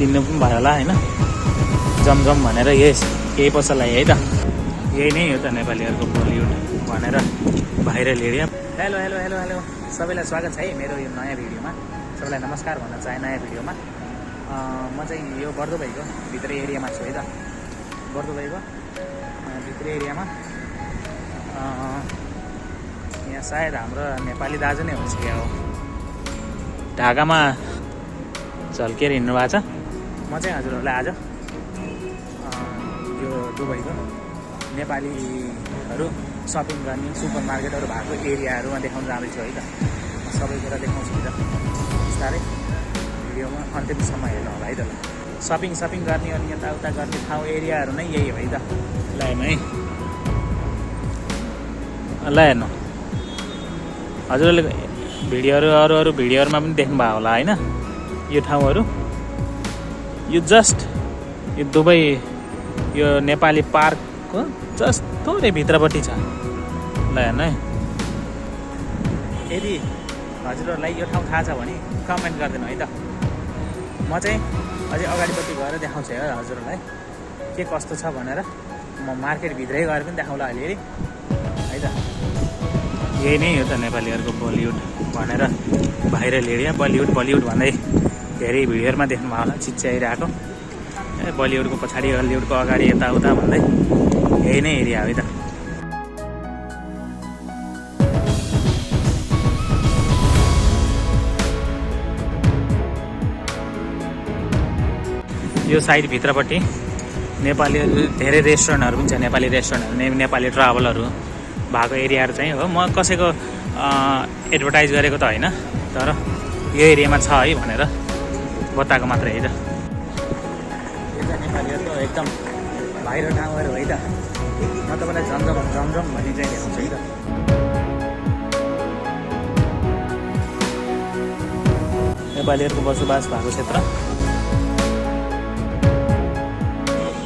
चिन्नु पनि भयो होला हैन, जमजम भनेर यही पसललाई है त। यही नै हो त नेपालीहरूको बलिउड भनेर viral area. Hello hello hello hello सबैलाई स्वागत छ है मेरो यो नयाँ भिडियोमा। सबैलाई नमस्कार भन्न चाहे नयाँ भिडियोमा। म चाहिँ यो बर्दुभाइको भित्री एरियामा छु है त। बर्दुभाइको भित्री एरियामा यहाँ सायद हाम्रो नेपाली दाजु नै हुन्छ क्या हो। ढाकामा झल्केर हिँड्नु भएको छ। म चाहिँ हजुरहरूलाई आज यो दुबईको नेपालीहरू सपिङ गर्ने सुपर मार्केटहरू भएको एरियाहरूमा देखाउन जाँदैछु है त। सबै कुरा देखाउँछु नि त बिस्तारै भिडियोमा अन्तिमसम्म हेर्नु होला है त। सपिङ गर्ने अनि यताउता गर्ने ठाउँ एरियाहरू नै यही हो है त। ल हेर्नु है, ल हेर्नु हजुरहरूले भिडियोहरू अरू भिडियोहरूमा पनि देख्नुभयो होला होइन। यो ठाउँहरू यो जस्ट यो दुबई यो नेपाली पार्कको जस्ट थोरै भित्रपट्टि छ। ल हेर्नु है, यदि हजुरहरूलाई यो ठाउँ थाहा छ भने कमेन्ट गरिदिनु है त। म चाहिँ अझै अगाडिपट्टि गएर देखाउँछु है हजुरहरूलाई के कस्तो छ भनेर। म मार्केटभित्रै गएर पनि देखाउँला अलिअलि है त। यही नै हो त नेपालीहरूको बलिउड भनेर भाइरल एरिया। बलिउड भन्दै धेरै भिडियोहरूमा देख्नुभयो होला चिच्याइरहेको। बलिउडको पछाडि हलिउडको अगाडि यताउता भन्दै यही नै एरिया हो है त। यो साइड भित्रपट्टि नेपालीहरू धेरै रेस्टुरेन्टहरू पनि छ। नेपाली रेस्टुरेन्टहरू नेपाली ट्राभलहरू भएको एरियाहरू चाहिँ हो। म कसैको एडभर्टाइज गरेको त होइन, तर यो एरियामा छ है भनेर बताएको मात्रै है त। यो चाहिँ नेपालीहरूको एकदम बाहिर ठाउँहरू है त। म तपाईँलाई जमजम भन्ने चाहिँ देखाउँछु है त। नेपालीहरूको बसोबास भएको क्षेत्र।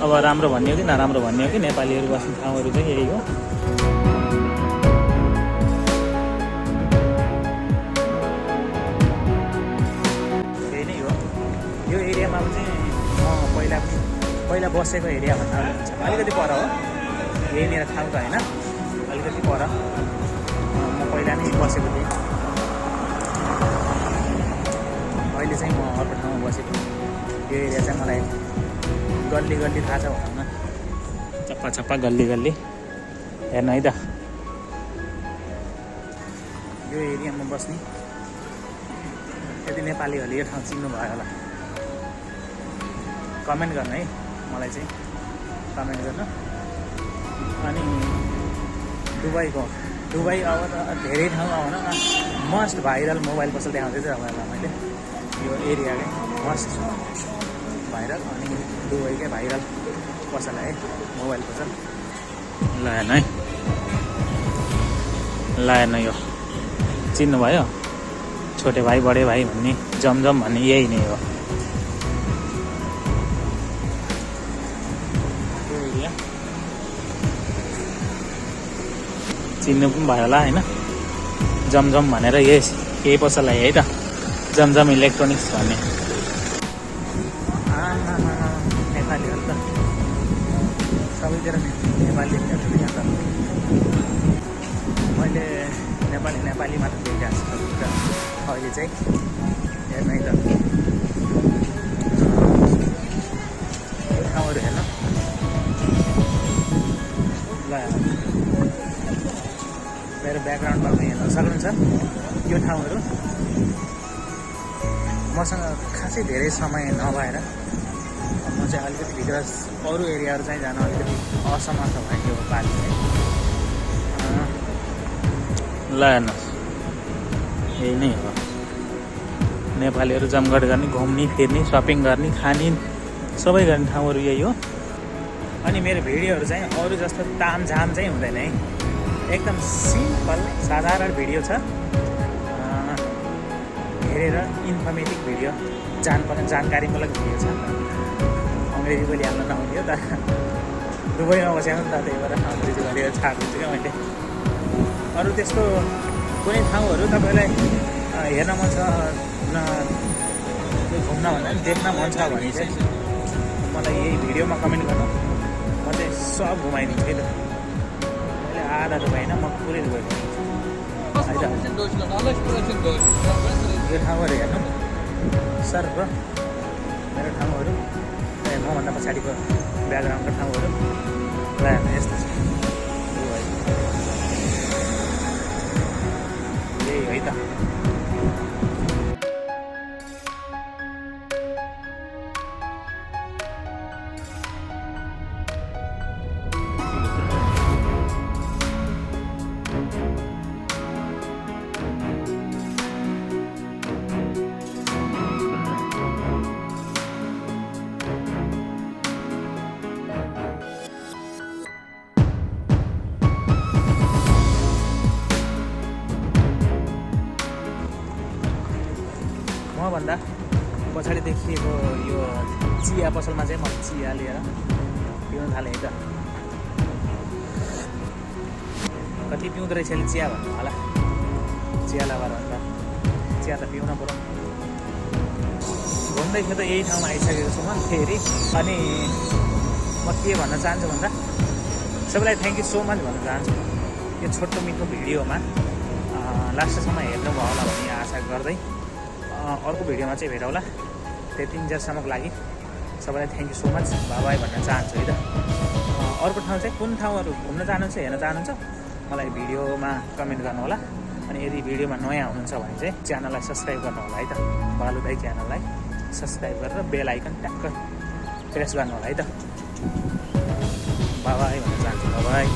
अब राम्रो भन्ने हो कि नराम्रो भन्ने हो कि नेपालीहरू बस्ने ठाउँहरू चाहिँ यही हो। यही नै हो। यो एरियामा चाहिँ म पहिला बसेको एरिया भन्दा अलिकति पर हो। यहीँनिर ठाउँ त होइन, अलिकति पर म पहिला नै बसेको थिएँ। अहिले चाहिँ म अर्को ठाउँमा बसेको। यो एरिया चाहिँ मलाई गल्ली थाहा छ भनौँ न, चप्पा गल्ली हेर्नु है त। यो एरियामा बस्ने यदि नेपालीहरूले यो ठाउँ चिन्नु भयो होला कमेन्ट गर्नु है मलाई चाहिँ, कमेन्ट गर्नु। अनि दुबई अब त धेरै ठाउँमा भनौँ न मस्ट भाइरल मोबाइल पसल देखाउँदै थिएँ तपाईँहरूलाई मैले। यो एरियाकै मस्ट भाइरल अनि दुबईकै भाइरल पसल है मोबाइल पसल। ल हेर्नु है, ल हेर्नु यो चिन्नु भयो छोटे भाइ बडे भाइ भन्ने जमजम भन्ने यही नै हो। यो एरिया चिन्नु पनि भयो होला होइन, जमजम भनेर यही पसललाई है त, जमजम इलेक्ट्रोनिक्स भन्ने। नेपालीहरू त सबैतिर नेपाली देख्छ त। मैले नेपाली मात्र देखिरहेको छु अहिले चाहिँ। हेर्नु है त यो ठाउँहरू हेर्नु। ल मेरो ब्याकग्राउन्डमा पनि हेर्न सक्नुहुन्छ यो ठाउँहरू। मसँग खासै धेरै समय नभएर म चाहिँ अलिकति भित्र अरू एरियाहरू चाहिँ जान अलिकति असमर्थ भएँ यो पालि चाहिँ। ल हेर्नुहोस् यही नै हो नेपालीहरू जमघट गर्ने, घुम्ने फिर्ने, सपिङ गर्ने, खाने सबै गर्ने ठाउँहरू यही हो। अनि मेरो भिडियोहरू चाहिँ अरू जस्तो तामझाम चाहिँ हुँदैन है, एकदम सिम्पल साधारण भिडियो छ। हेरेर इन्फर्मेटिभ भिडियो, जानकारीमूलक भिडियो छ। अङ्ग्रेजी बोली हाल्न नहुन्थ्यो त, दुबईमा बसेको नि त, त्यही भएर अङ्ग्रेजी बोलेर छाडिदिन्छु क्या मैले। अरू त्यस्तो कुनै ठाउँहरू तपाईँलाई हेर्न मन छ घुम्न भन्दा पनि देख्न मन छ भने चाहिँ मलाई यही भिडियोमा कमेन्ट गर्नु, म चाहिँ सब घुमाइदिन्छु है त। मैले आधा त भएन, म पुरै गइदिन्छु है त। यो ठाउँहरू हेर्नु सर ब्रो, मेरो ठाउँहरू मभन्दा पछाडिको ब्याकग्राउन्डको ठाउँहरू ल हेर्नु यस्तो छ। यही है त। मभन्दा पछाडि देखिएको यो चिया पसलमा चाहिँ म चिया लिएर पिउन थालेँ है त। कति पिउँदो रहेछ अहिले चिया भन्नु होला, चिया लाभार भन्दा चिया त पिउन पऱ्यो। घुम्दै थियो त यही ठाउँमा आइसकेको छु म फेरि। अनि म के भन्न चाहन्छु भन्दा सबैलाई थ्याङ्क यू सो मच भन्न चाहन्छु यो छोटो मिठो भिडियोमा लास्टसम्म हेर्नुभयो होला भन्ने आशा गर्दै अर्को भिडियोमा चाहिँ भेटौँला। त्यतिन्जेलसम्मको लागि सबैलाई thank you so much, by भन्न चाहन्छु है त। अर्को ठाउँ चाहिँ कुन ठाउँहरू घुम्न चाहनुहुन्छ, हेर्न चाहनुहुन्छ मलाई भिडियोमा कमेन्ट गर्नु होला। अनि यदि भिडियोमा नयाँ हुनुहुन्छ भने चाहिँ च्यानललाई सब्सक्राइब गर्नु होला है त। बालु दाइ च्यानललाई सब्सक्राइब गरेर बेल आइकन ट्याक्क प्रेस गर्नु होला है त। बाई भन्न चाहन्छु, बाई।